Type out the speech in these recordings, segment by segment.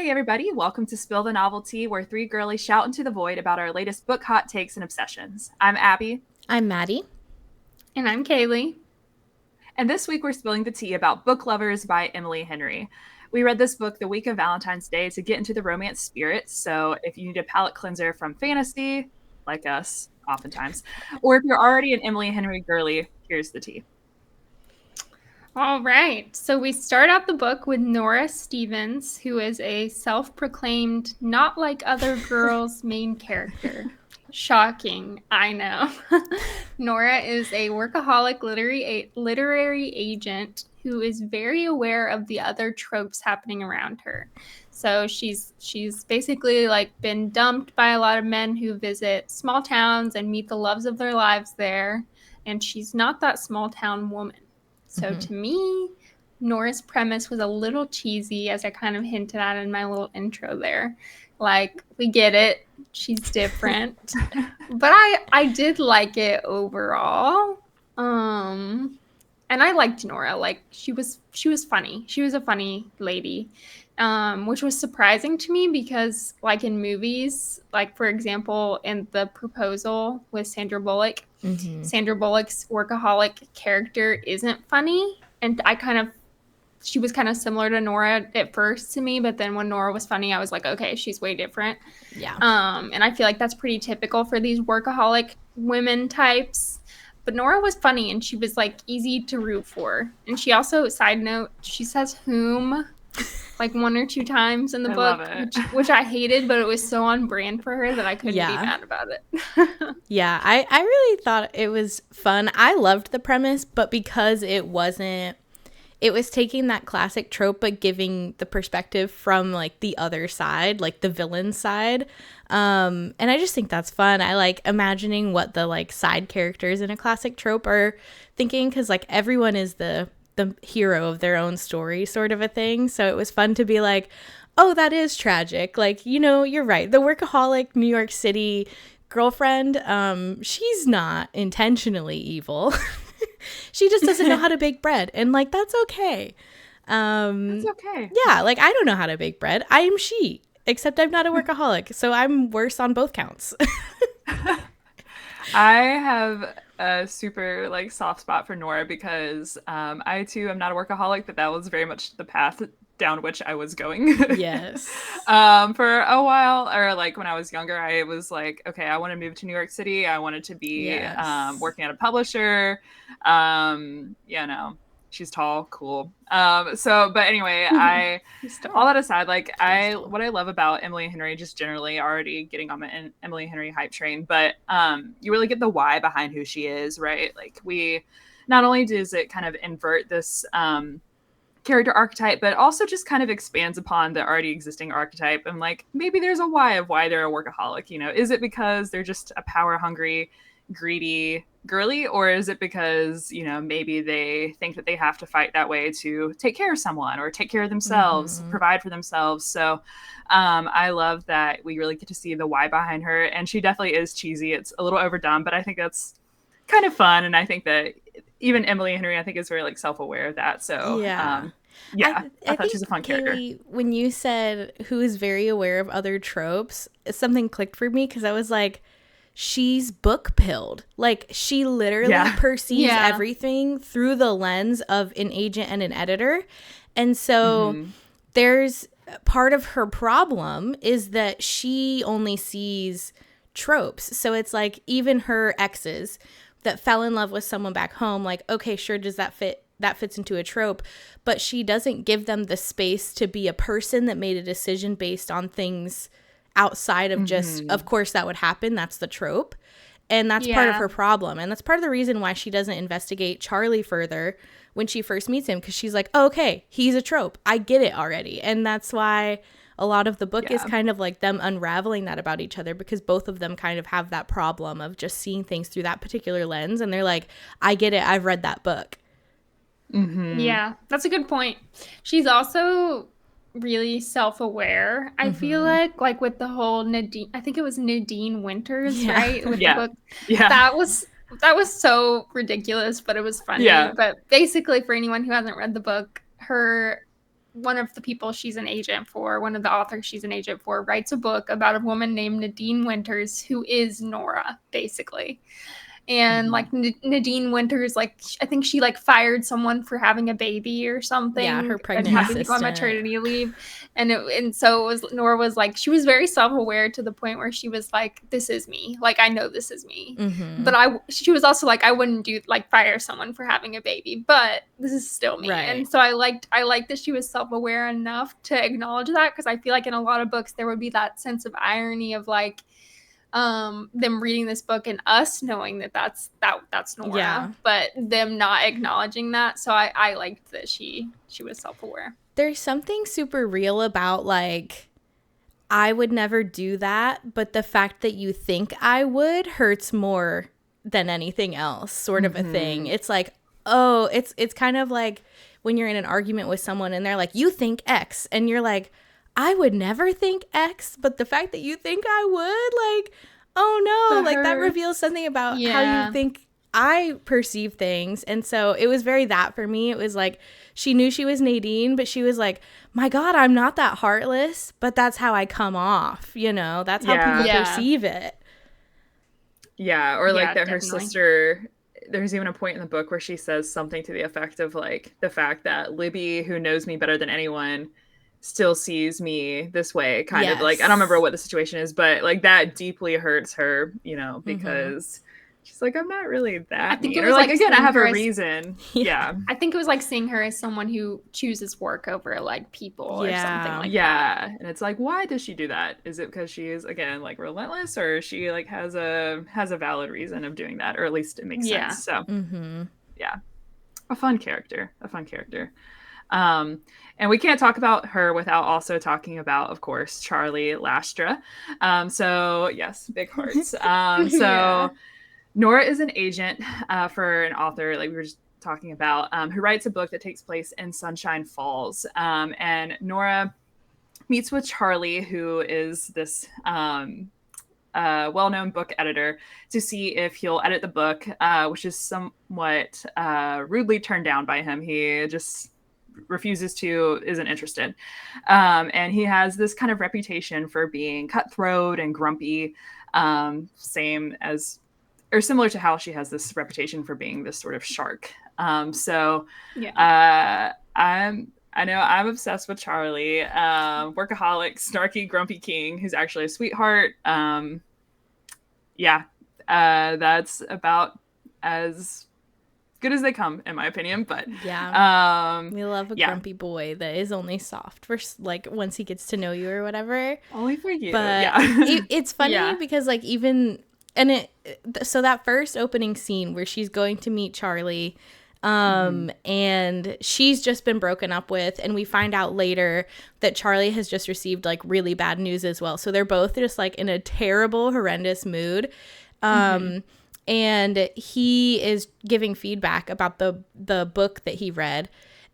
Hey everybody, welcome to Spill the Novelty, where three girlies shout into the void about our latest book hot takes and obsessions. I'm Abby, I'm Maddie. And I'm Kaylee. and this week we're spilling the tea about Book Lovers by Emily Henry. We read this book the week of Valentine's Day to get into the romance spirit, so if you need a palate cleanser from fantasy, like us, oftentimes, or if you're already an Emily Henry girly, here's the tea. All right. So we start out the book with Nora Stevens, who is a self proclaimed not like other girls main character. Shocking, I know. Nora is a workaholic literary agent who is very aware of the other tropes happening around her. So she's basically like been dumped by a lot of men who visit small towns and meet the loves of their lives there, and she's not that small town woman. So to me, Nora's premise was a little cheesy, as I kind of hinted at in my little intro there. Like, we get it. She's different. But I did like it overall. And I liked Nora. Like, she was funny. She was a funny lady. Which was surprising to me because, like, in movies, like, for example, in The Proposal with Sandra Bullock, Sandra Bullock's workaholic character isn't funny. And she was kind of similar to Nora at first to me, but then when Nora was funny, I was like, okay, she's way different. Yeah. And I feel like that's pretty typical for these workaholic women types. But Nora was funny and she was like easy to root for. And she also, side note, she says whom like one or two times in the book, which I hated, but it was so on brand for her that I couldn't be mad about it. Yeah, I really thought it was fun. I loved the premise, but because it was taking that classic trope but giving the perspective from like the other side, like the villain side. And I just think that's fun. I like imagining what the like side characters in a classic trope are thinking, because like everyone is the hero of their own story sort of a thing. So it was fun to be like, oh, that is tragic. Like, you know, you're right. The workaholic New York City girlfriend, she's not intentionally evil. She just doesn't know how to bake bread. And like, that's okay. That's okay. Yeah, like I don't know how to bake bread. I am she, except I'm not a workaholic. So I'm worse on both counts. I have a super like soft spot for Nora because I too am not a workaholic, but that was very much the path down which I was going. Yes. For a while, or like when I was younger, I was like, okay, I want to move to New York City. I wanted to be working at a publisher. You know, she's tall, cool. But anyway, all that aside, like what I love about Emily Henry, just generally already getting on the Emily Henry hype train, but you really get the why behind who she is, right? Like not only does it kind of invert this character archetype, but also just kind of expands upon the already existing archetype. And like, maybe there's a why of why they're a workaholic, you know? Is it because they're just a power hungry, greedy girly, or is it because, you know, maybe they think that they have to fight that way to take care of someone or take care of themselves, provide for themselves? So I love that we really get to see the why behind her, and she definitely is cheesy. It's a little overdone, but I think that's kind of fun, and I think that even Emily Henry, I think, is very like self-aware of that. So yeah. I thought she's a fun character. Kaylee, when you said who is very aware of other tropes, something clicked for me, because I was like, she's book pilled. Like, she literally perceives everything through the lens of an agent and an editor. And so there's part of her problem is that she only sees tropes. So it's like, even her exes that fell in love with someone back home, like, okay, sure, does that fit? That fits into a trope, but she doesn't give them the space to be a person that made a decision based on things outside of just, of course that would happen, that's the trope. And that's part of her problem. And that's part of the reason why she doesn't investigate Charlie further when she first meets him, because she's like, oh, okay, he's a trope, I get it already. And that's why a lot of the book is kind of like them unraveling that about each other, because both of them kind of have that problem of just seeing things through that particular lens. And they're like, I get it, I've read that book. Yeah, that's a good point. She's also really self-aware. I feel like with the whole Nadine, I think it was Nadine Winters, right? With the book. Yeah. That was so ridiculous, but it was funny. Yeah. But basically, for anyone who hasn't read the book, her one of the people she's an agent for, one of the authors she's an agent for, writes a book about a woman named Nadine Winters, who is Nora, basically. And like Nadine Winters, like I think she like fired someone for having a baby or something. Yeah, her pregnant and assistant. to go on maternity leave, and so it was, Nora was like, she was very self-aware to the point where she was like, this is me, like I know this is me. But she was also like, I wouldn't do like fire someone for having a baby, but this is still me. And so I liked that she was self-aware enough to acknowledge that, because I feel like in a lot of books there would be that sense of irony of like them reading this book and us knowing that's Nora, but them not acknowledging that. So I liked that she was self-aware. There's something super real about like, I would never do that, but the fact that you think I would hurts more than anything else, sort of a thing. It's like, oh, it's kind of like when you're in an argument with someone and they're like, you think X, and you're like, I would never think X, but the fact that you think I would, like, oh no, like that reveals something about how you think I perceive things. And so it was very that for me. It was like, she knew she was Nadine, but she was like, my God, I'm not that heartless, but that's how I come off, you know, that's how people perceive it. Yeah, or like that her sister, there's even a point in the book where she says something to the effect of like, the fact that Libby, who knows me better than anyone, still sees me this way, kind of like, I don't remember what the situation is, but like that deeply hurts her, you know, because she's like, I'm not really that. I think it was like, again, I have a reason. I think it was like seeing her as someone who chooses work over like people or something like that. And it's like, why does she do that? Is it because she is, again, like relentless, or she like has a valid reason of doing that, or at least it makes sense. So a fun character. And we can't talk about her without also talking about, of course, Charlie Lastra. So yes, big hearts. So Nora is an agent for an author, like we were just talking about, who writes a book that takes place in Sunshine Falls. And Nora meets with Charlie, who is this well-known book editor, to see if he'll edit the book, which is somewhat rudely turned down by him. He just refuses to, isn't interested. And he has this kind of reputation for being cutthroat and grumpy, same as, or similar to how she has this reputation for being this sort of shark. I know I'm obsessed with Charlie, workaholic, snarky, grumpy king who's actually a sweetheart. That's about as good as they come, in my opinion. But we love a grumpy boy that is only soft for like once he gets to know you or whatever. Only for you. But it's funny because like even so that first opening scene where she's going to meet Charlie, and she's just been broken up with, and we find out later that Charlie has just received like really bad news as well. So they're both just like in a terrible, horrendous mood. And he is giving feedback about the book that he read,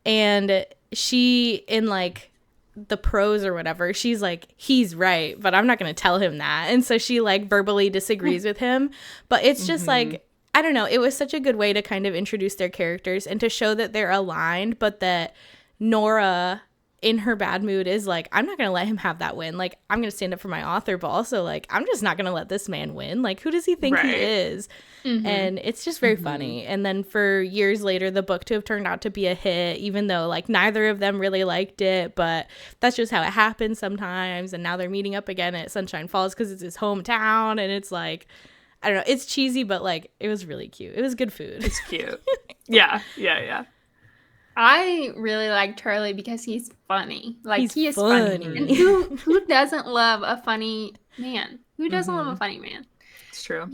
and she, in like the prose or whatever, she's like, he's right, but I'm not going to tell him that. And so she like verbally disagrees with him, but it's just like, I don't know, it was such a good way to kind of introduce their characters and to show that they're aligned, but that Nora in her bad mood is like, I'm not going to let him have that win. Like, I'm going to stand up for my author, but also like, I'm just not going to let this man win. Like, who does he think he is? And it's just very funny. And then for years later, the book to have turned out to be a hit, even though like neither of them really liked it, but that's just how it happens sometimes. And now they're meeting up again at Sunshine Falls because it's his hometown. And it's like, I don't know, it's cheesy, but like, it was really cute. It was good food. It's cute. Yeah. I really like Charlie because he's funny. Like, he is funny. And who doesn't love a funny man? Who doesn't love a funny man? It's true.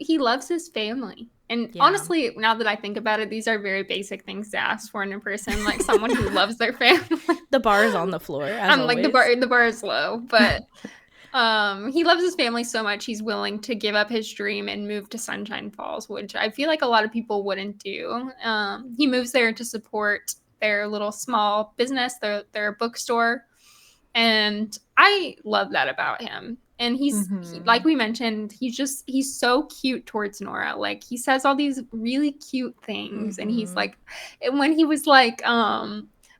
He loves his family. And honestly, now that I think about it, these are very basic things to ask for in a person, like someone who loves their family. The bar is on the floor, as always. Like the bar is low, but he loves his family so much he's willing to give up his dream and move to Sunshine Falls, which I feel like a lot of people wouldn't do. He moves there to support their little small business, their bookstore, and I love that about him. And he's like we mentioned, he's so cute towards Nora. Like, he says all these really cute things, and he's like, when he was like,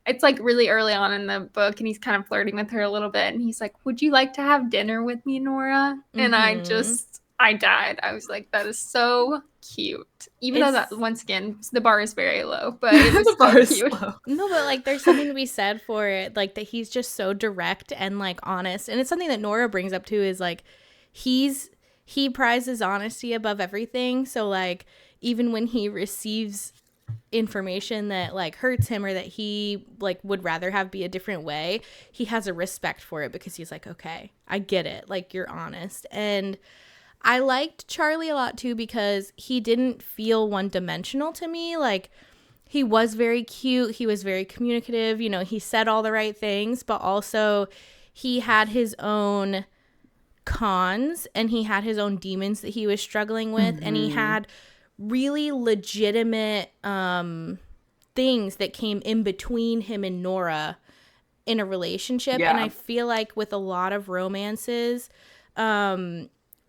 it's like really early on in the book, and he's kind of flirting with her a little bit, and he's like, "Would you like to have dinner with me, Nora?" And I died. I was like, that is so cute. Even though that, once again, the bar is very low, but it was so cute. No, but like there's something to be said for it, like that he's just so direct and like honest. And it's something that Nora brings up too, is like he prizes honesty above everything. So like even when he receives information that like hurts him or that he like would rather have be a different way, he has a respect for it because he's like, okay, I get it, like you're honest. And I liked Charlie a lot too because he didn't feel one-dimensional to me. Like he was very cute, he was very communicative, you know, he said all the right things, but also he had his own cons and he had his own demons that he was struggling with, and he had really legitimate things that came in between him and Nora in a relationship. And I feel like with a lot of romances,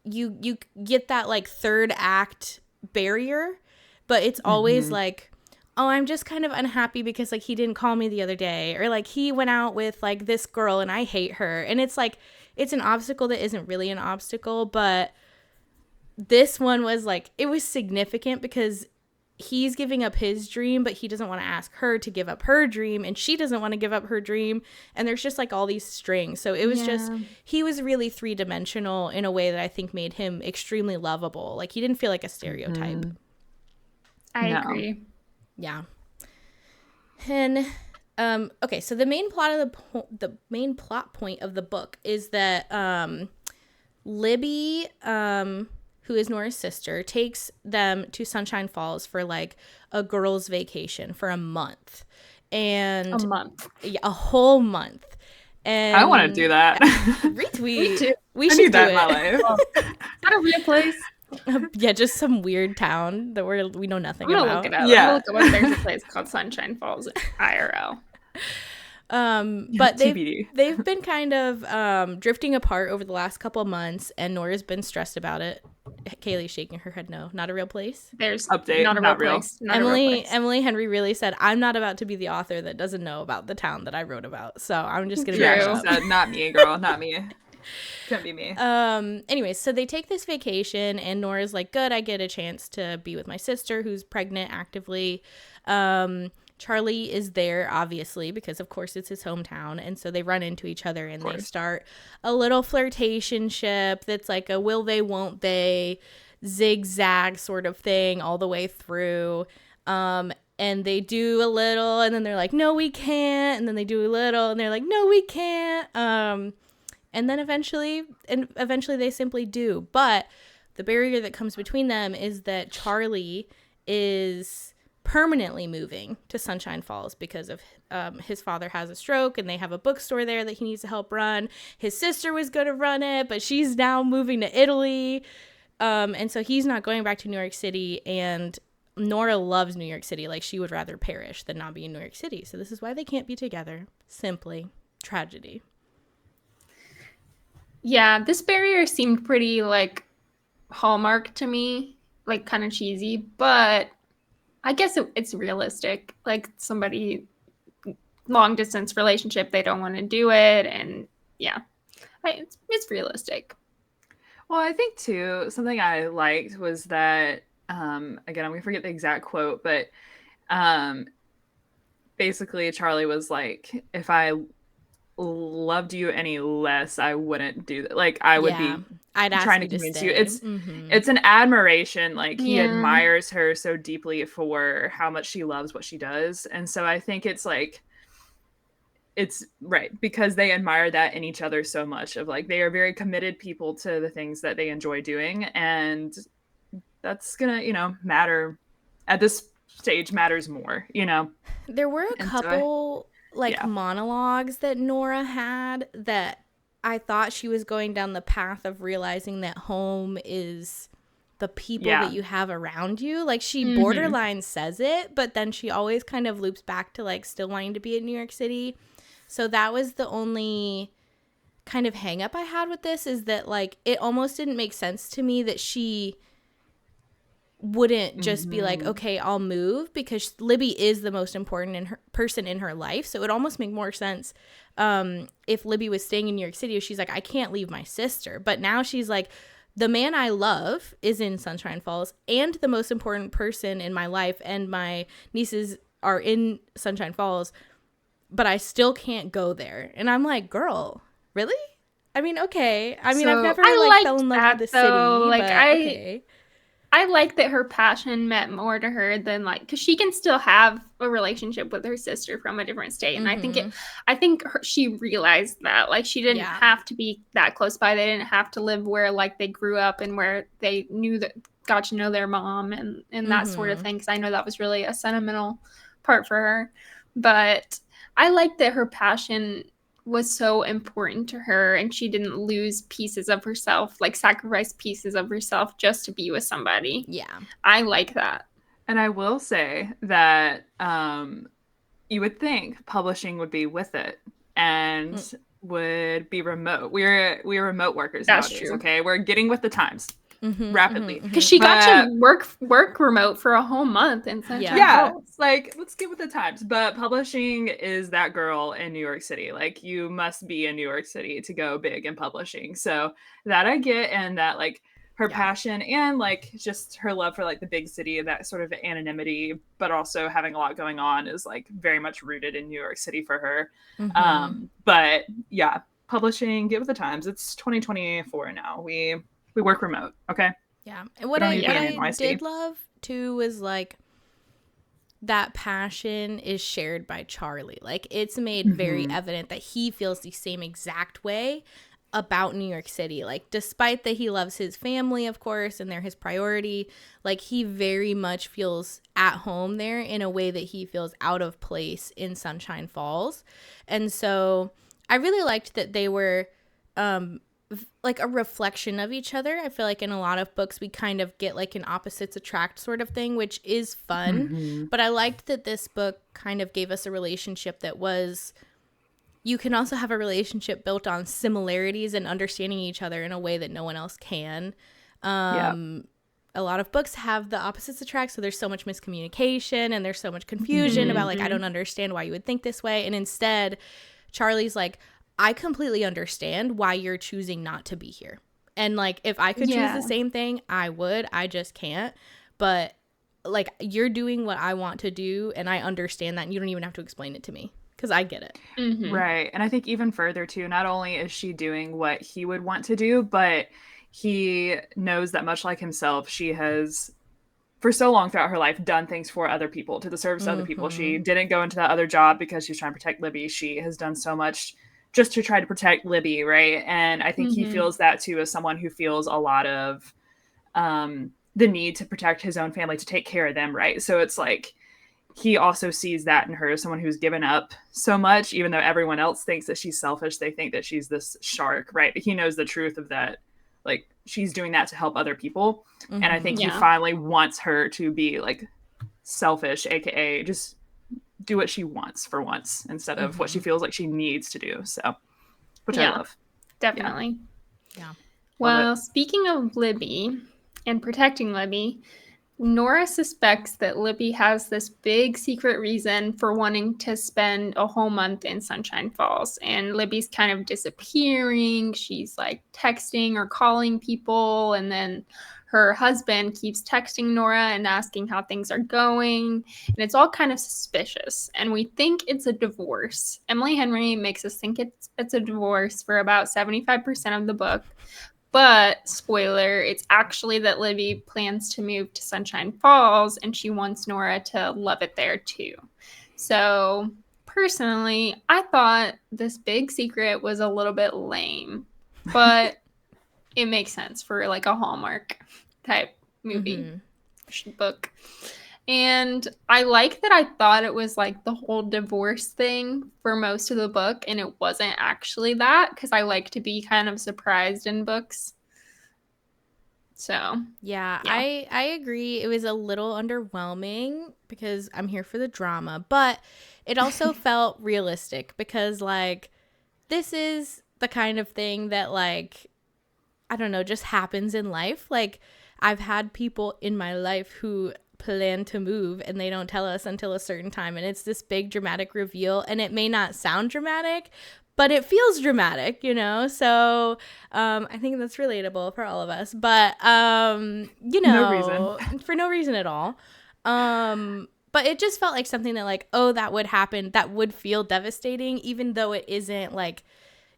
you get that like third act barrier, but it's always like, oh, I'm just kind of unhappy because like he didn't call me the other day, or like he went out with like this girl and I hate her. And it's like, it's an obstacle that isn't really an obstacle, but this one was like, it was significant because he's giving up his dream, but he doesn't want to ask her to give up her dream, and she doesn't want to give up her dream. And there's just like all these strings. So it was just, he was really three-dimensional in a way that I think made him extremely lovable. Like he didn't feel like a stereotype. I agree. Yeah. And okay, so the main plot of the main plot point of the book is that Libby, who is Nora's sister, takes them to Sunshine Falls for like a girls' vacation for a month. And a whole month. And I want to do that. Retweet. We should do that in my life. Is that a real place? Yeah, just some weird town that we know nothing about. Look it up. Yeah, look up. There's a place called Sunshine Falls IRL. But they've been kind of drifting apart over the last couple of months, and Nora's been stressed about it. Kaylee's shaking her head no. Not a real place. There's update. Not a real place. Emily Henry really said, I'm not about to be the author that doesn't know about the town that I wrote about. So I'm just gonna be she said, not me, girl, not me. Couldn't be me. Anyways, so they take this vacation, and Nora's like, good, I get a chance to be with my sister who's pregnant actively. Charlie is there, obviously, because of course it's his hometown. And so they run into each other and they start a little flirtationship that's like a will they, won't they, zigzag sort of thing all the way through. And they do a little, and then they're like, no, we can't. And then they do a little, and they're like, no, we can't. And then eventually they simply do. But the barrier that comes between them is that Charlie is permanently moving to Sunshine Falls because of his father has a stroke, and they have a bookstore there that he needs to help run. His sister was going to run it, but she's now moving to Italy. And so he's not going back to New York City, and Nora loves New York City. Like, she would rather perish than not be in New York City. So this is why they can't be together. Simply tragedy. Yeah, this barrier seemed pretty, like, Hallmark to me. Like, kind of cheesy, but I guess it's realistic. Like, somebody, long-distance relationship, they don't want to do it, and, yeah, it's realistic. Well, I think, too, something I liked was that, again, I'm going to forget the exact quote, but basically Charlie was like, if I loved you any less, I wouldn't do that. Like, I would be trying to convince you. It's an admiration. Like, he admires her so deeply for how much she loves what she does. And so I think it's like, it's right because they admire that in each other so much, of like, they are very committed people to the things that they enjoy doing, and that's gonna matter at this stage, matters more. There were a couple monologues that Nora had that I thought she was going down the path of realizing that home is the people that you have around you. Like, she borderline says it, but then she always kind of loops back to like still wanting to be in New York City. So that was the only kind of hang up I had with this, is that like it almost didn't make sense to me that she wouldn't just be like, okay, I'll move, because Libby is the most important person in her life. So it would almost make more sense if Libby was staying in New York City. She's like, I can't leave my sister. But now she's like, the man I love is in Sunshine Falls, and the most important person in my life and my nieces are in Sunshine Falls, but I still can't go there. And I'm like, girl, really? I mean, okay. I mean, I've never fell in love with the city, like, but okay. I like that her passion meant more to her than like, because she can still have a relationship with her sister from a different state, and I think she realized that, like, she didn't have to be that close by. They didn't have to live where like they grew up and where they got to know their mom and that sort of thing. Because I know that was really a sentimental part for her, but I like that her passion was so important to her, and she didn't lose pieces of herself, like sacrifice pieces of herself just to be with somebody. Yeah, I like that. And I will say that you would think publishing would be with it and would be remote. We're remote workers nowadays. True. Okay, we're getting with the times. Rapidly, because she got to work remote for a whole month and like, let's get with the times. But publishing is that girl in New York City. Like, you must be in New York City to go big in publishing. So that I get, and that like her passion and like just her love for like the big city and that sort of anonymity, but also having a lot going on, is like very much rooted in New York City for her. But yeah, publishing, get with the times. It's 2024 now. We work remote, okay? Yeah. And what I did love, too, was, like, that passion is shared by Charlie. Like, it's made very evident that he feels the same exact way about New York City. Like, despite that he loves his family, of course, and they're his priority, like, he very much feels at home there in a way that he feels out of place in Sunshine Falls. And so I really liked that they were like a reflection of each other. I feel like in a lot of books we kind of get like an opposites attract sort of thing, which is fun. But I liked that this book kind of gave us a relationship that was, you can also have a relationship built on similarities and understanding each other in a way that no one else can. A lot of books have the opposites attract, so there's so much miscommunication and there's so much confusion about like, I don't understand why you would think this way. And instead Charlie's like, I completely understand why you're choosing not to be here. And, like, if I could choose the same thing, I would. I just can't. But, like, you're doing what I want to do, and I understand that. And you don't even have to explain it to me, because I get it. Right. And I think even further, too, not only is she doing what he would want to do, but he knows that much like himself, she has, for so long throughout her life, done things for other people, to the service of other people. She didn't go into that other job because she was trying to protect Libby. She has done so much just to try to protect Libby, right? And I think he feels that too, as someone who feels a lot of the need to protect his own family, to take care of them, right? So it's like he also sees that in her, someone who's given up so much, even though everyone else thinks that she's selfish. They think that she's this shark, right? He knows the truth of that, like, she's doing that to help other people. And I think he finally wants her to be like selfish, aka just do what she wants for once instead of what she feels like she needs to do. So, which I love. Definitely. Yeah. Well, speaking of Libby and protecting Libby, Nora suspects that Libby has this big secret reason for wanting to spend a whole month in Sunshine Falls. And Libby's kind of disappearing. She's like texting or calling people. And then her husband keeps texting Nora and asking how things are going. And it's all kind of suspicious. And we think it's a divorce. Emily Henry makes us think it's a divorce for about 75% of the book. But, spoiler, it's actually that Libby plans to move to Sunshine Falls and she wants Nora to love it there too. So, personally, I thought this big secret was a little bit lame. But it makes sense for like a Hallmark type movie book. And I like that I thought it was like the whole divorce thing for most of the book, and it wasn't actually that, because I like to be kind of surprised in books. So, yeah. I agree. It was a little underwhelming because I'm here for the drama, but it also felt realistic because, like, this is the kind of thing that, like, I don't know, just happens in life. Like, I've had people in my life who plan to move and they don't tell us until a certain time, and it's this big dramatic reveal, and it may not sound dramatic, but it feels dramatic, you know? So I think that's relatable for all of us, but you know, no reason. for no reason at all. But it just felt like something that, like, oh, that would happen, that would feel devastating, even though it isn't, like,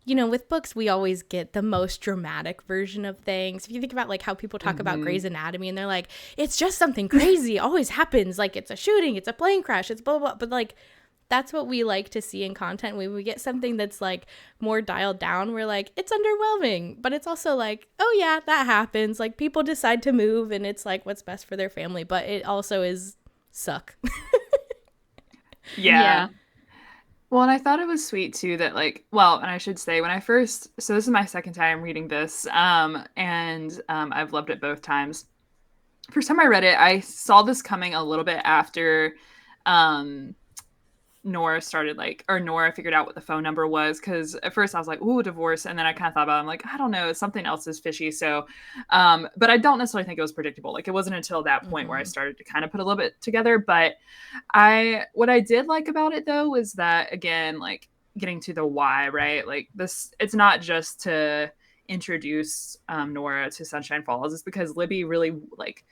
you know, with books, we always get the most dramatic version of things. If you think about, like, how people talk about Grey's Anatomy, and they're like, it's just something crazy always happens. Like, it's a shooting, it's a plane crash, it's blah, blah, blah. But, like, that's what we like to see in content. When we get something that's, like, more dialed down, we're like, it's underwhelming. But it's also like, oh, yeah, that happens. Like, people decide to move, and it's, like, what's best for their family. But it also is suck. Yeah. Well, and I thought it was sweet too that, like, well, and I should say when I first, so this is my second time reading this, and I've loved it both times. First time I read it, I saw this coming a little bit after um Nora started, like, or Nora figured out what the phone number was, because at first I was like, ooh, divorce, and then I kind of thought about it, I'm like, I don't know, something else is fishy. So but I don't necessarily think it was predictable. Like, it wasn't until that point where I started to kind of put a little bit together. But what I did like about it though was that, again, like, getting to the why, right? Like, this, it's not just to introduce Nora to Sunshine Falls. It's because Libby really, like,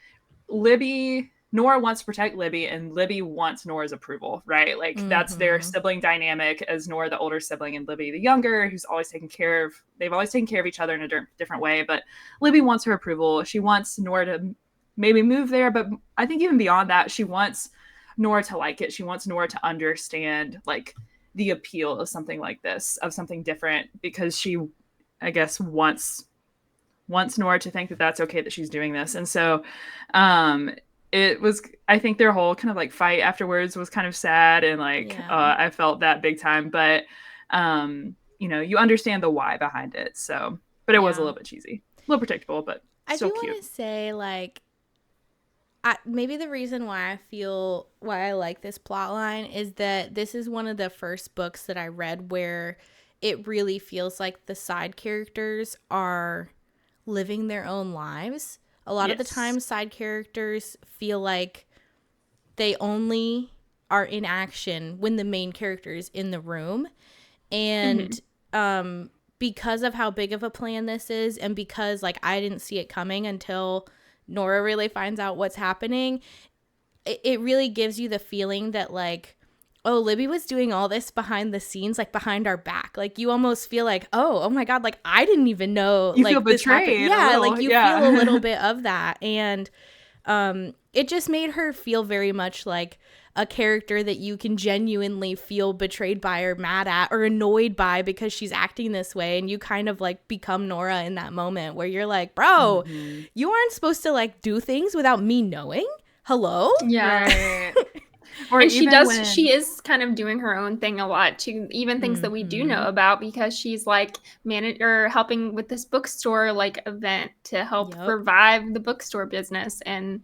Libby, Nora wants to protect Libby, and Libby wants Nora's approval, right? Like, that's their sibling dynamic, as Nora the older sibling and Libby the younger, who's always taken care of, they've always taken care of each other in a different way. But Libby wants her approval. She wants Nora to maybe move there, but I think even beyond that, she wants Nora to like it. She wants Nora to understand, like, the appeal of something like this, of something different, because she, I guess, wants Nora to think that that's okay that she's doing this. And so it was, I think their whole kind of, like, fight afterwards was kind of sad, and, like, I felt that big time. But you know, you understand the why behind it. So, but it was a little bit cheesy, a little predictable, but still cute. I do want to say, like, maybe the reason why I like this plot line is that this is one of the first books that I read where it really feels like the side characters are living their own lives. A lot of the time, side characters feel like they only are in action when the main character is in the room. And because of how big of a plan this is, and because, like, I didn't see it coming until Nora really finds out what's happening, it really gives you the feeling that, like, oh, Libby was doing all this behind the scenes, like, behind our back. Like, you almost feel like, oh my God, like, I didn't even know. You like, feel betrayed. Yeah, like, you feel a little bit of that. And it just made her feel very much like a character that you can genuinely feel betrayed by, or mad at, or annoyed by, because she's acting this way. And you kind of, like, become Nora in that moment where you're like, bro, you aren't supposed to, like, do things without me knowing. Hello? Yeah. Right. Or and she is kind of doing her own thing a lot too, even things that we do know about, because she's, like, helping with this bookstore, like, event to help revive the bookstore business. And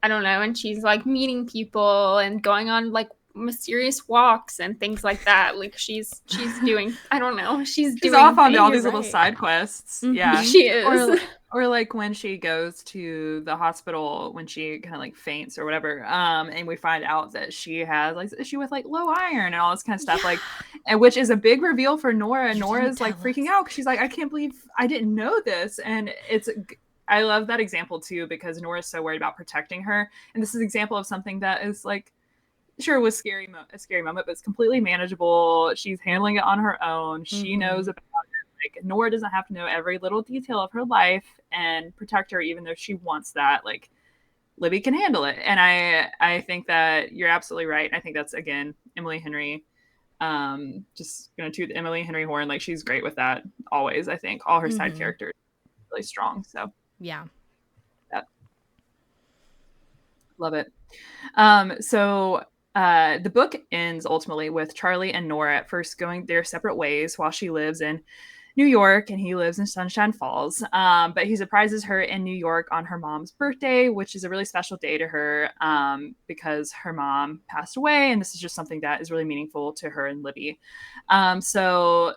I don't know, and she's, like, meeting people and going on, like, mysterious walks and things like that. Like, she's doing, I don't know, she's doing off on all these little side quests. Yeah, she is. Or like when she goes to the hospital, when she kind of, like, faints or whatever, and we find out that she has, like, issue with, like, low iron and all this kind of stuff, like, and which is a big reveal for Nora. And Nora's, like, freaking out. She's like, I can't believe I didn't know this. And I love that example too, because Nora's so worried about protecting her, and this is an example of something that is, like, sure, it was a scary moment, but it's completely manageable. She's handling it on her own. She knows about it. Like, Nora doesn't have to know every little detail of her life and protect her, even though she wants that. Like, Libby can handle it. And I think that you're absolutely right. I think that's, again, Emily Henry. Just gonna toot Emily Henry horn. Like, she's great with that always. I think all her side characters are really strong. So yeah. Love it. So the book ends ultimately with Charlie and Nora at first going their separate ways while she lives in New York and he lives in Sunshine Falls. But he surprises her in New York on her mom's birthday, which is a really special day to her because her mom passed away. And this is just something that is really meaningful to her and Libby. So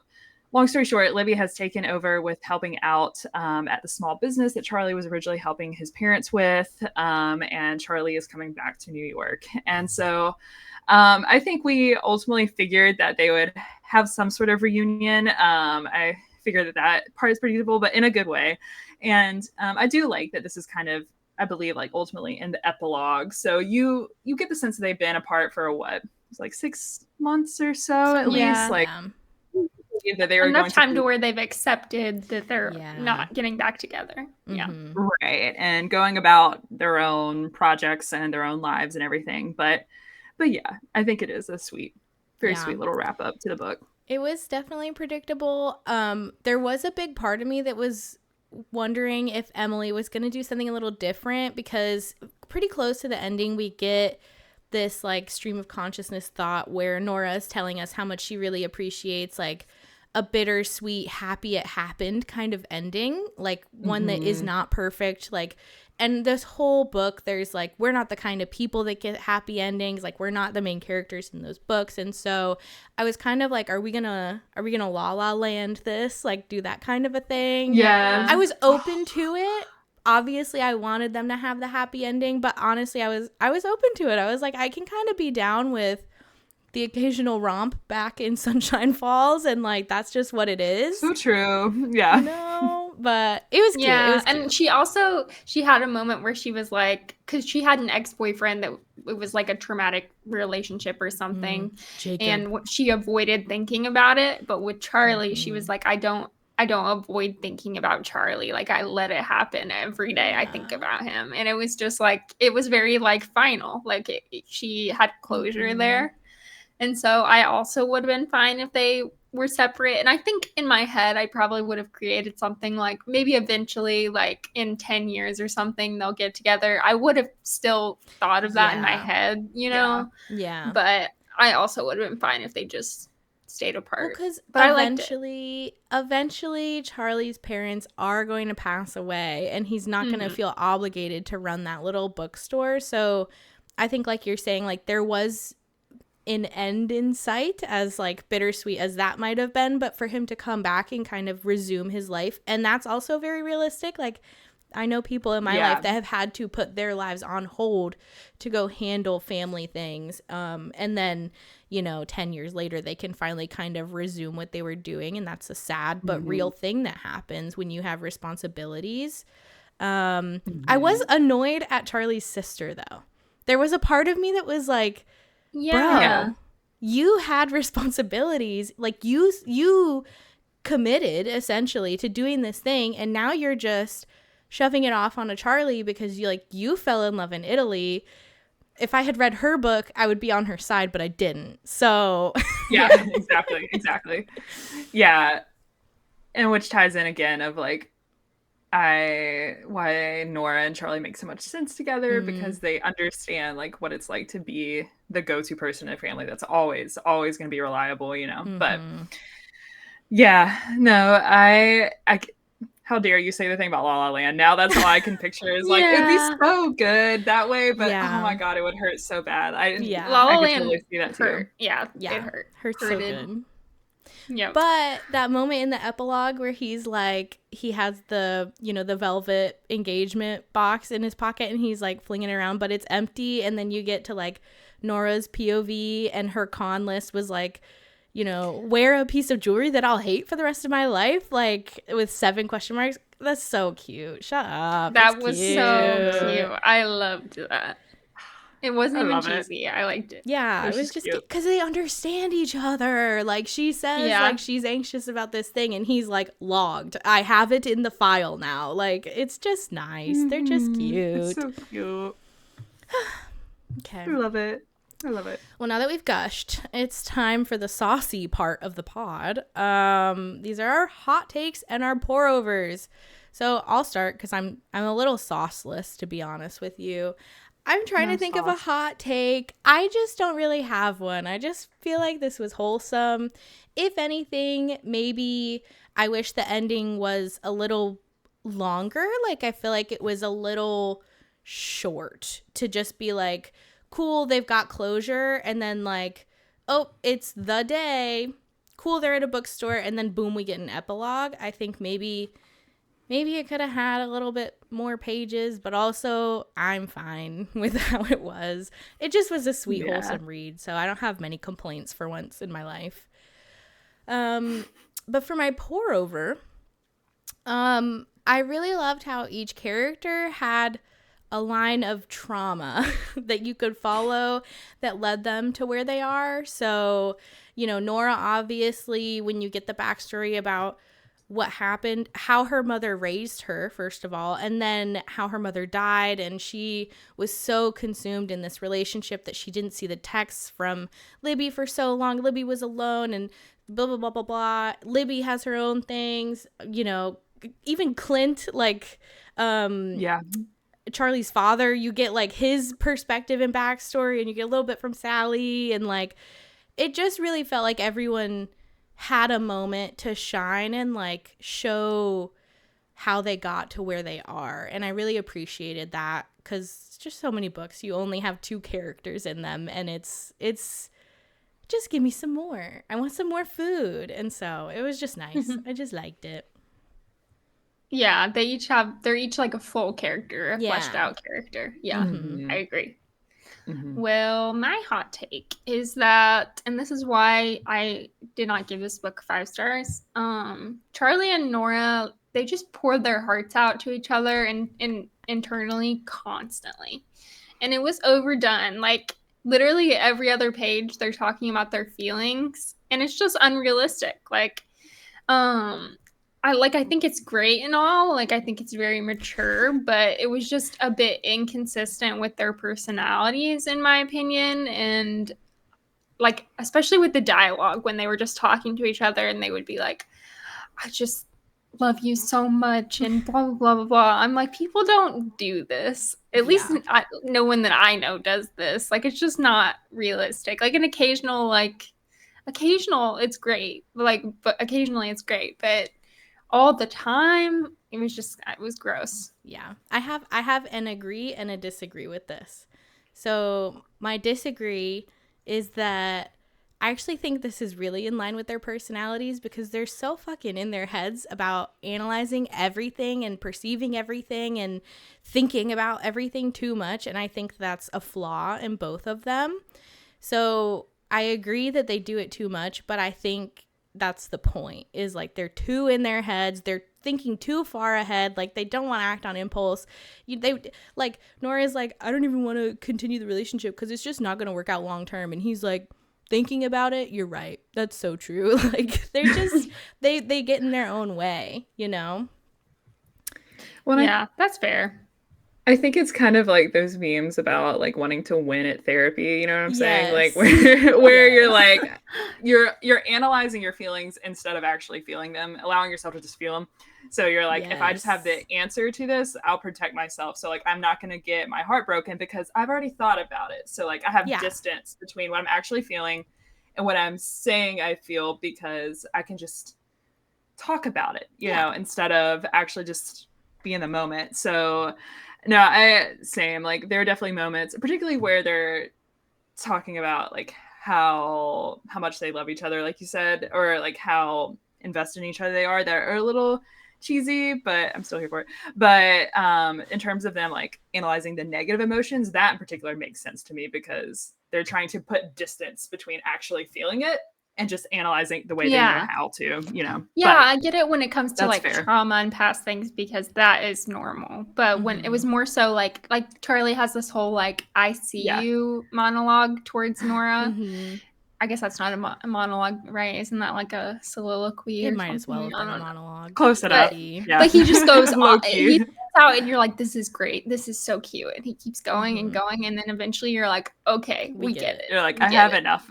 long story short, Libby has taken over with helping out at the small business that Charlie was originally helping his parents with. And Charlie is coming back to New York. And so I think we ultimately figured that they would have some sort of reunion. I figured that part is predictable, but in a good way. And I do like that this is kind of, I believe, like ultimately in the epilogue. So you get the sense that they've been apart for what? It's like 6 months or so at least. Like that they were enough time to where they've accepted that they're not getting back together. Yeah. Right. And going about their own projects and their own lives and everything. But yeah, I think it is a sweet, very sweet little wrap up to the book. It was definitely predictable. There was a big part of me that was wondering if Emily was going to do something a little different, because pretty close to the ending we get this like stream of consciousness thought where Nora is telling us how much she really appreciates like a bittersweet, happy it happened kind of ending, like one that is not perfect. Like, and this whole book, there's like, we're not the kind of people that get happy endings. Like, we're not the main characters in those books. And so I was kind of like, are we gonna La La Land this? Like, do that kind of a thing? Yeah. I was open to it. Obviously, I wanted them to have the happy ending, but honestly, I was open to it. I was like, I can kind of be down with the occasional romp back in Sunshine Falls, and like that's just what it is. So true. Yeah. No, but it was cute. Yeah, it was cute. And she had a moment where she was like, because she had an ex-boyfriend that it was like a traumatic relationship or something, and she avoided thinking about it. But with Charlie, she was like, I don't avoid thinking about Charlie. Like, I let it happen every day. I think about him. And it was just like, it was very like final. Like she had closure there. And so I also would have been fine if they were separate. And I think in my head, I probably would have created something like maybe eventually, like in 10 years or something, they'll get together. I would have still thought of that in my head, you know? Yeah. But I also would have been fine if they just stayed apart. Because eventually Charlie's parents are going to pass away, and he's not going to feel obligated to run that little bookstore. So I think, like you're saying, like there was an end in sight, as like bittersweet as that might have been, but for him to come back and kind of resume his life. And that's also very realistic. Like, I know people in my life that have had to put their lives on hold to go handle family things. And then, 10 years later, they can finally kind of resume what they were doing. And that's a sad but real thing that happens when you have responsibilities. I was annoyed at Charlie's sister, though. There was a part of me that was like, bro, you had responsibilities. Like, you committed essentially to doing this thing, and now you're just shoving it off on a Charlie because you fell in love in Italy. If I had read her book, I would be on her side, but I didn't. So yeah, exactly. Yeah. And which ties in again of like why Nora and Charlie make so much sense together, because they understand like what it's like to be the go-to person in a family that's always going to be reliable, But yeah, no, I how dare you say the thing about La La Land? Now that's all I can picture is like it'd be so good that way, but oh my god, it would hurt so bad. La La Land totally see that hurt. Too. Yeah, it hurt. Hurts so good. Yeah. But that moment in the epilogue where he's like, he has the, the velvet engagement box in his pocket and he's like flinging it around, but it's empty. And then you get to like Nora's POV and her con list was like, wear a piece of jewelry that I'll hate for the rest of my life, like with 7 question marks. That's so cute. Shut up. That was so cute. I loved that. It wasn't even cheesy. I liked it. Yeah, it was just because they understand each other. Like, she says, like, she's anxious about this thing, and he's like, logged. I have it in the file now. Like, it's just nice. They're just cute. It's so cute. Okay. I love it. Well, now that we've gushed, it's time for the saucy part of the pod. These are our hot takes and our pour-overs. So I'll start because I'm a little sauceless, to be honest with you. I'm trying to think of a hot take. I just don't really have one. I just feel like this was wholesome. If anything, maybe I wish the ending was a little longer. Like, I feel like it was a little short to just be like, cool, they've got closure. And then like, oh, it's the day. cool, they're at a bookstore, and then boom, we get an epilogue. I think maybe it could have had a little bit more pages, but also I'm fine with how it was. It just was a sweet, wholesome read, so I don't have many complaints for once in my life. But for my pour over, I really loved how each character had a line of trauma that you could follow that led them to where they are. So, Nora, obviously, when you get the backstory about what happened, how her mother raised her, first of all, and then how her mother died, and she was so consumed in this relationship that she didn't see the texts from Libby for so long. Libby was alone, and blah, blah, blah, blah, blah. Libby has her own things, even Clint, Charlie's father, you get like his perspective and backstory, and you get a little bit from Sally, and like it just really felt like everyone had a moment to shine and like show how they got to where they are. And I really appreciated that, because it's just so many books, you only have 2 characters in them, and it's just give me some more. I want some more food. And so it was just nice. I just liked it. Yeah, they're each like a full character, a fleshed out character. Yeah, I agree. Well, my hot take is that, and this is why I did not give this book 5 stars, Charlie and Nora, they just poured their hearts out to each other and internally constantly. And it was overdone. Like, literally every other page, they're talking about their feelings, and it's just unrealistic. Like, I think it's great and all. Like, I think it's very mature, but it was just a bit inconsistent with their personalities, in my opinion. And like, especially with the dialogue, when they were just talking to each other and they would be like, I just love you so much and blah, blah, blah, blah, blah. I'm like, people don't do this. At least no one that I know does this. Like, it's just not realistic. Like, an occasional, it's great. Like, but occasionally it's great. But all the time, it was gross. Yeah. I have an agree and a disagree with this. So my disagree is that I actually think this is really in line with their personalities, because they're so fucking in their heads about analyzing everything and perceiving everything and thinking about everything too much. And I think that's a flaw in both of them. So I agree that they do it too much, but I think that's the point, is like they're too in their heads, they're thinking too far ahead, like they don't want to act on impulse. Nora's like, I don't even want to continue the relationship because it's just not going to work out long term, and he's like, thinking about it, you're right, that's so true. Like, they're just they get in their own way, Well, yeah, that's fair. I think it's kind of like those memes about like wanting to win at therapy, you know what I'm saying? Like where you're like you're analyzing your feelings instead of actually feeling them, allowing yourself to just feel them. So you're like, if I just have the answer to this, I'll protect myself. So like, I'm not going to get my heart broken because I've already thought about it. So like, I have distance between what I'm actually feeling and what I'm saying I feel, because I can just talk about it, you know, instead of actually just be in the moment. So no, same. Like, there are definitely moments, particularly where they're talking about like how much they love each other, like you said, or like how invested in each other they are, that are a little cheesy, but I'm still here for it. But in terms of them like analyzing the negative emotions, that in particular makes sense to me, because they're trying to put distance between actually feeling it and just analyzing the way they know how to, Yeah, but I get it when it comes to like fair. trauma and past things, because that is normal. But when it was more so like Charlie has this whole like, I see you monologue towards Nora. I guess that's not a monologue, right? Isn't that like a soliloquy? It might as well have been a monologue. Close enough. But he just goes he goes out, and you're like, this is great. This is so cute. And he keeps going and going. And then eventually you're like, okay, we get it. You're like, I have enough.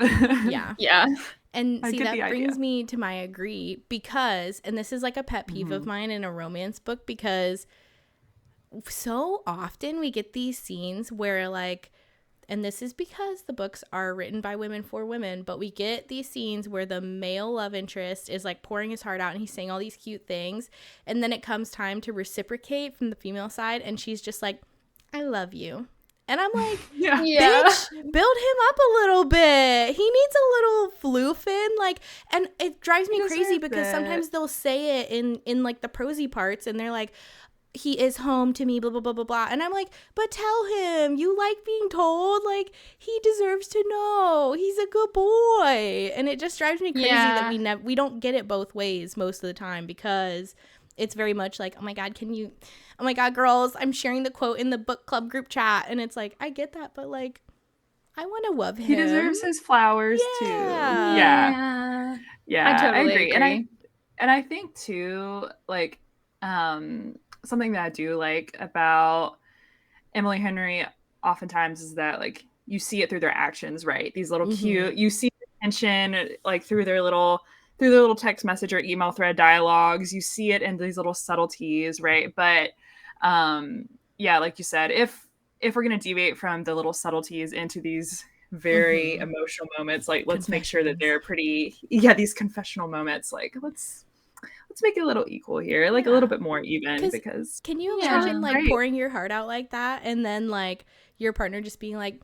Yeah. And see, that brings me to my agree, because, and this is like a pet peeve of mine in a romance book, because so often we get these scenes where like, and this is because the books are written by women for women, but we get these scenes where the male love interest is like pouring his heart out and he's saying all these cute things, and then it comes time to reciprocate from the female side, and she's just like, I love you. And I'm like, bitch, build him up a little bit. He needs a little floofing. Like, and it drives me crazy because sometimes they'll say it in like the prosy parts, and they're like, he is home to me, blah, blah, blah, blah, blah. And I'm like, but tell him, you like being told, like, he deserves to know. He's a good boy. And it just drives me crazy that we don't get it both ways most of the time, because it's very much like, oh my God, girls, I'm sharing the quote in the book club group chat. And it's like, I get that, but like, I want to love him. He deserves his flowers too. Yeah. I agree. And I think too, like, something that I do like about Emily Henry oftentimes is that, like, you see it through their actions, right? These little cute, you see the tension, like, through their little text message or email thread dialogues. You see it in these little subtleties, right? But like you said, if we're going to deviate from the little subtleties into these very emotional moments, like, let's make sure that they're pretty, these confessional moments, like, let's make it a little equal here, like a little bit more even, because can you imagine like pouring your heart out like that, and then like your partner just being like,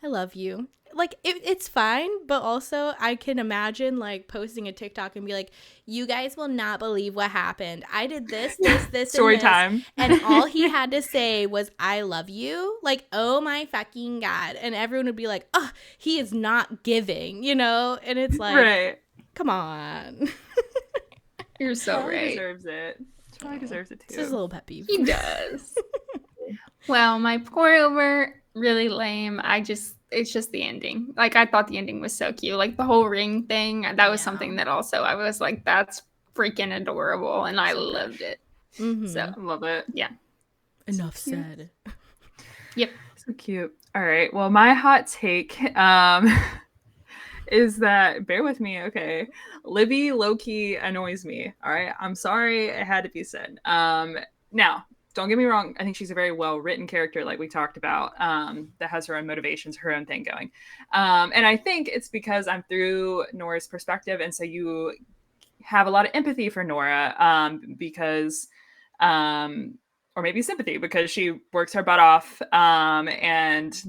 I love you? Like, it's fine, but also I can imagine like posting a TikTok and be like, you guys will not believe what happened. I did this, story and this, time, and all he had to say was, I love you. Like, oh my fucking God. And everyone would be like, oh, he is not giving, you know? And it's like, come on. You're so Charlie right. Deserves it. Charlie deserves it too. It's just a little pet peeve. He does. Well, my pour over, really lame. It's just the ending. Like, I thought the ending was so cute. Like, the whole ring thing, that was something that also I was like, that's freaking adorable, and I loved it. So I love it. Yeah. Enough said. Yep. So cute. All right. Well, my hot take is that, bear with me, okay, Libby low-key annoys me. All right, I'm sorry, it had to be said. Now, don't get me wrong, I think she's a very well-written character, like we talked about, that has her own motivations, her own thing going. And I think it's because I'm through Nora's perspective, and so you have a lot of empathy for Nora, because or maybe sympathy, because she works her butt off, and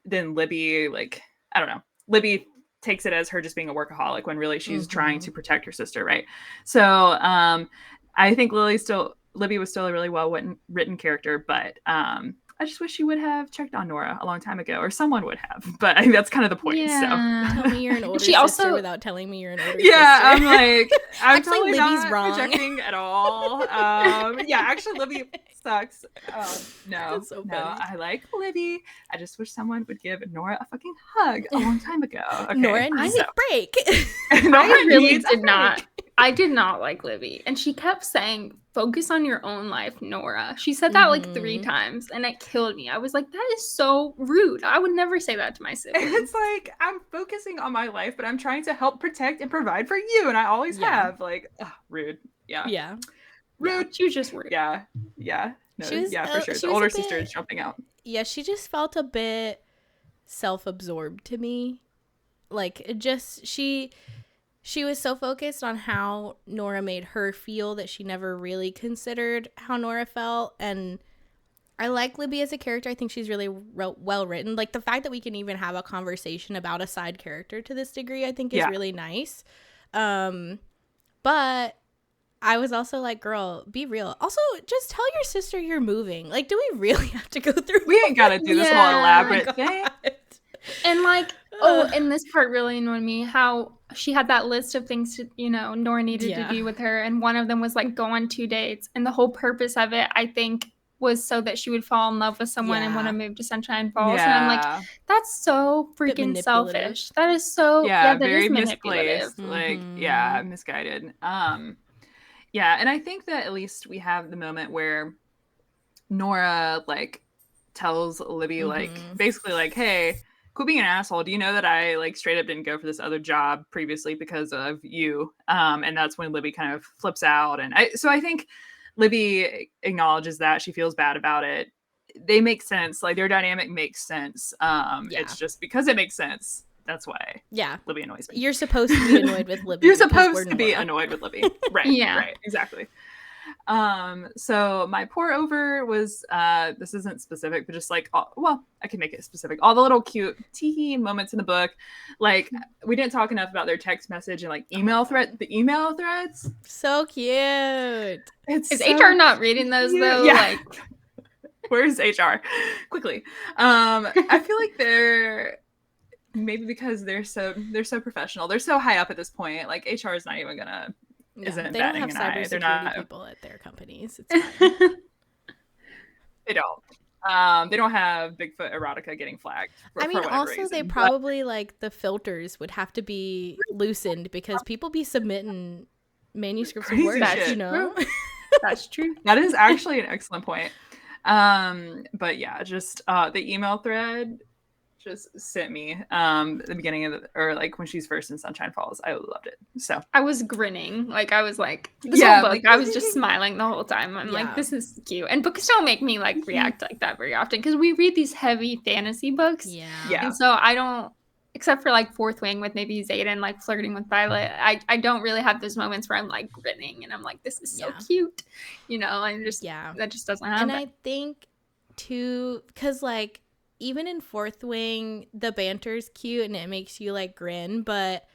then Libby, like, I don't know, Libby takes it as her just being a workaholic when really she's trying to protect her sister, right? So I think Libby was still a really well written character, but I just wish she would have checked on Nora a long time ago, or someone would have. But I think that's kind of the point. Yeah. So tell me you're an older sister without telling me you're an older sister. I'm like, I'm actually, totally Libby's not wrong. projecting at all. Actually, Libby sucks. No, so I like Libby. I just wish someone would give Nora a fucking hug a long time ago. Okay, Nora needs a break. I really did not. I did not like Libby. And she kept saying, focus on your own life, Nora. She said that like 3 times, and it killed me. I was like, that is so rude. I would never say that to my siblings. It's like, I'm focusing on my life, but I'm trying to help protect and provide for you, and I always have. Like, rude. Yeah. Rude. She was just rude. Yeah. No, for sure. The older sister is jumping out. Yeah, she just felt a bit self-absorbed to me. Like, it just, she was so focused on how Nora made her feel that she never really considered how Nora felt. And I like Libby as a character. I think she's really well written. Like, the fact that we can even have a conversation about a side character to this degree, I think is really nice. But I was also like, girl, be real. Also, just tell your sister you're moving. Like, do we really have to go through? We ain't got to do this whole elaborate thing. And like, and this part really annoyed me, how she had that list of things to, Nora needed to do with her. And one of them was like, go on 2 dates. And the whole purpose of it, I think, was so that she would fall in love with someone and want to move to Sunshine Falls. And I'm like, that's so freaking selfish. That is so, that very is misplaced. Like, misguided. And I think that at least we have the moment where Nora, like, tells Libby, like, basically, like, hey, quit being an asshole. Do you know that I, like, straight up didn't go for this other job previously because of you? And that's when Libby kind of flips out. And I think Libby acknowledges that. She feels bad about it. They make sense. Like, their dynamic makes sense. It's just because it makes sense. That's why Libby annoys me. You're supposed to be annoyed with Libby. You're supposed to be annoyed with Libby. Right. Right. Exactly. So my pour over was this isn't specific, but just like well, I can make it specific. All the little cute tee moments in the book. Like we didn't talk enough about their text message and like email thread. The email threads. So cute. Is so HR not reading those though? Yeah. Like, where's HR? Quickly. I feel like they're maybe because they're so professional. They're so high up at this point. Like HR is not even gonna. Isn't they don't have cybersecurity people at their companies. It's fine. They don't. They don't have Bigfoot erotica getting flagged. I mean, also reason. They probably like the filters would have to be loosened because people be submitting manuscripts of words. You know, that's true. That is actually an excellent point. But yeah, just the email thread just sent me at the beginning of or like when she's first in Sunshine Falls. I loved it. So I was grinning. Like I was like this whole book, like, I was just smiling the whole time. I'm like, this is cute. And books don't make me like react like that very often because we read these heavy fantasy books. Yeah. And so I don't, except for like Fourth Wing with maybe Xaden like flirting with Violet, I don't really have those moments where I'm like grinning and I'm like, this is so cute. You know, and just that just doesn't happen. And I think too, because like even in Fourth Wing, the banter's cute and it makes you like grin, but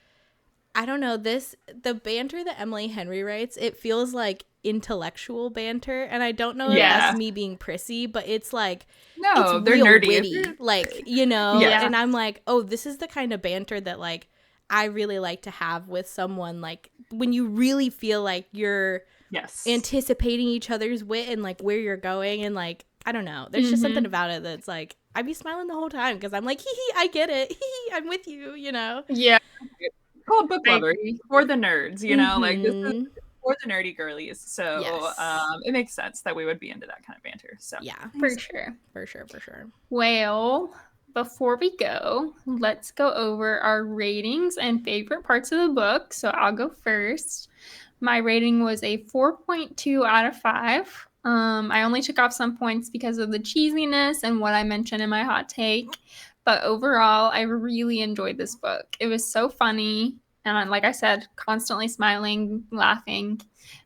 I don't know, the banter that Emily Henry writes, it feels like intellectual banter, and I don't know if that's me being prissy, but it's like it's they're real nerdy. Witty, like, you know, and I'm like, oh, this is the kind of banter that like I really like to have with someone, like when you really feel like you're anticipating each other's wit and like where you're going, and like I don't know, there's just something about it that's like I'd be smiling the whole time because I'm like, hee hee, I get it, hee hee, I'm with you, you know. Yeah. It's called book lovers for the nerds, you know, like this is for the nerdy girlies. So it makes sense that we would be into that kind of banter. So yeah, for sure. Well, before we go, let's go over our ratings and favorite parts of the book. So I'll go first. My rating was a 4.2 out of 5. I only took off some points because of the cheesiness and what I mentioned in my hot take. But overall, I really enjoyed this book. It was so funny. And like I said, constantly smiling, laughing.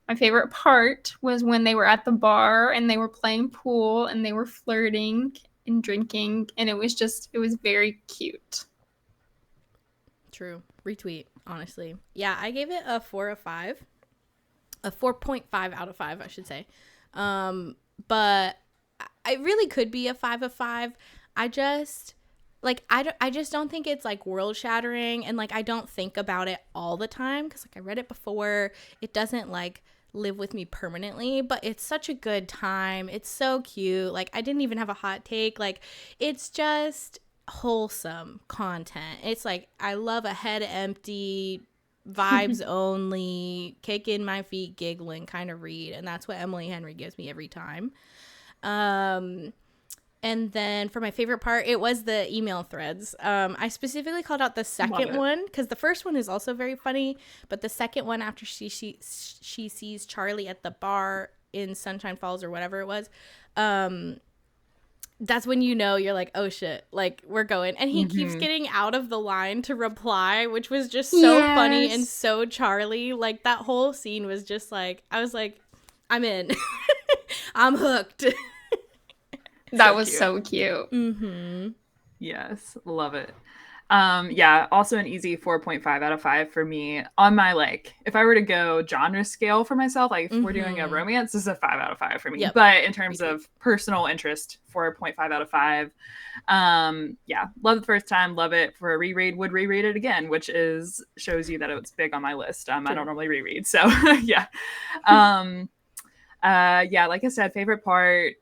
My favorite part was when they were at the bar and they were playing pool and they were flirting and drinking. And it was very cute. True. Retweet, honestly. Yeah, I gave it a 4 of 5. A 4.5 out of 5, I should say. But I really could be a 5 of 5. I just don't think it's like world shattering, and like I don't think about it all the time because like I read it before. It doesn't like live with me permanently, but it's such a good time. It's so cute. Like I didn't even have a hot take. Like it's just wholesome content. It's like I love a head empty, vibes only, kicking my feet, giggling kind of read, and that's what Emily Henry gives me every time. And then for my favorite part, it was the email threads. I specifically called out the second one because the first one is also very funny, but the second one after she sees Charlie at the bar in Sunshine Falls or whatever it was, that's when you know you're like, oh shit, like we're going. And he keeps getting out of the line to reply, which was just so funny and so Charlie. Like that whole scene was just like, I was like, I'm in. I'm hooked. That was so cute. Yes, love it. Also an easy 4.5 out of 5 for me. On my like, if I were to go genre scale for myself, like if we're doing a romance, this is a 5 out of 5 for me. But in terms of personal interest, 4.5 out of 5. Love the first time, love it for a reread, would reread it again, which shows you that it's big on my list. I don't normally reread, so like I said, favorite part.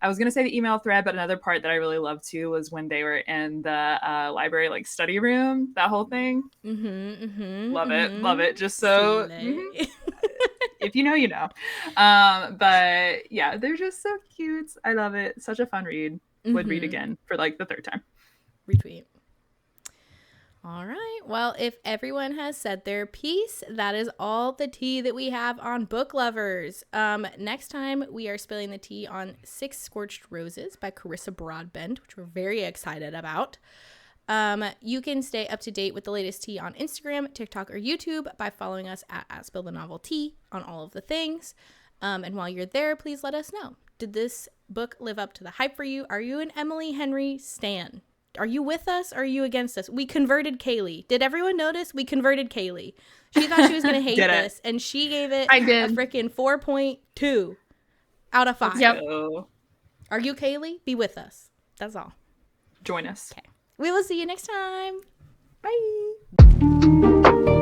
I was going to say the email thread, but another part that I really loved too was when they were in the library, like study room, that whole thing. Love it. Just so, if you know, you know. But yeah, they're just so cute. I love it. Such a fun read. Would read again for like the third time. Retweet. All right. Well, if everyone has said their piece, that is all the tea that we have on Book Lovers. Next time, we are spilling the tea on 6 Scorched Roses by Carissa Broadbent, which we're very excited about. You can stay up to date with the latest tea on Instagram, TikTok, or YouTube by following us at @SpillTheNovelTea on all of the things. And while you're there, please let us know. Did this book live up to the hype for you? Are you an Emily Henry stan? Are you with us or are you against us? We converted Kaylee. Did everyone notice? We converted Kaylee. She thought she was going to hate this, and she gave it a freaking 4.2 out of 5. Yep. Are you Kaylee? Be with us. That's all. Join us. Okay. We will see you next time. Bye.